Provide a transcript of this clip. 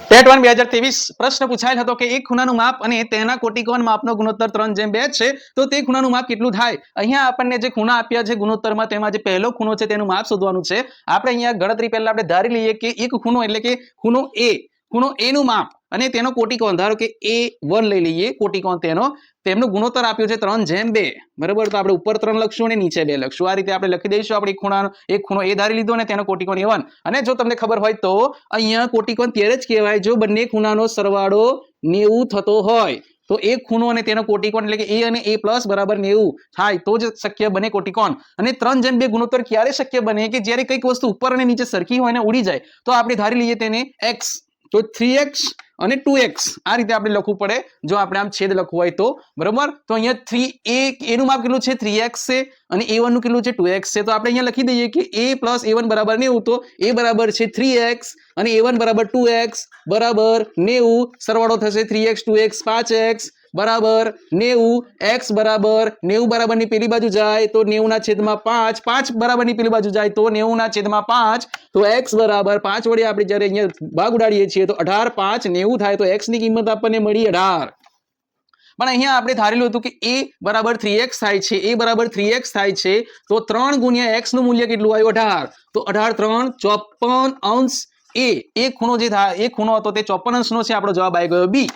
TET 1 2023 પ્રશ્ન પૂછાયેલ હતો કે એક ખૂણાનું માપ અને તેના કોટિકોણ માપનો ગુણોત્તર 3:2 છે તો તે ખૂણાનું માપ કેટલું થાય। અહીંયા આપણને જે ખૂણા આપ્યા છે ગુણોત્તરમાં તેમાં જે પહેલો ખૂણો છે તેનું માપ શોધવાનું છે। આપણે અહીંયા ગણતરી પહેલા આપણે ધારી લઈએ કે એક ખૂણો એટલે કે ખૂણો A નું માપ અને તેનો કોટિકોણ ધારો કે A1 લઈ લઈએ કોટિકોણ તેમનો ગુણોત્તર આપ્યો છે 3:2 બરાબર। તો આપણે ઉપર 3 લખશું અને નીચે 2 લખશું। આ રીતે આપણે લખી દઈશું। આપણે એક ખૂણો A ધારી લીધો અને તેનો કોટિકોણ A1 અને જો તમને ખબર હોય તો અહીંયા કોટિકોણ ત્યારે જ કહેવાય જો બંને ખૂણાનો સરવાળો 90 થતો હોય। તો એક ખૂણો અને તેનો કોટિકોણ એટલે કે A અને A પ્લસ બરાબર 90 થાય તો જ શક્ય બને કોટિકોણ। અને 3:2 ગુણોત્તર ક્યારે શક્ય બને કે જ્યારે કંઈક વસ્તુ ઉપર અને નીચે સરખી હોય અને ઉડી જાય તો આપણે ધારી લઈએ તેને x તો 3x અને 2x આ રીતે આપણે લખવું પડે જો આપણે આમ છેદ લખવું હોય તો બરાબર। તો અહીંયા 3a નું માપ કેટલું છે 3x છે અને a1 નું કેટલું છે 2x છે। તો આપણે અહીંયા લખી દઈએ કે a + a1 બરાબર 90 તો a બરાબર છે 3x અને a1 બરાબર 2x બરાબર 90 સરવાળો થશે 3x 2x 5x બરાબર 90 x બરાબર 90 બરાબરની પેલી બાજુ જાય તો 90 ના છેદમાં 5 5 બરાબરની પેલી બાજુ જાય તો 90 ના છેદમાં 5 તો x બરાબર 5 વડે આપણે જ્યારે અહીંયા ભાગ ઉડાડીએ છીએ તો 18 5 90 થાય તો x ની કિંમત આપણને મળી 18। પણ અહીંયા આપણે ધારેલું હતું કે a બરાબર 3x થાય છે a બરાબર 3x થાય છે તો 3 ગુણ્યા x નું મૂલ્ય કેટલું આવ્યું 18 તો 18 3 54 અંશ a એક ખૂણો જે થાય એક ખૂણો હતો તે 54 અંશનો છે આપણો જવાબ આવી ગયો b।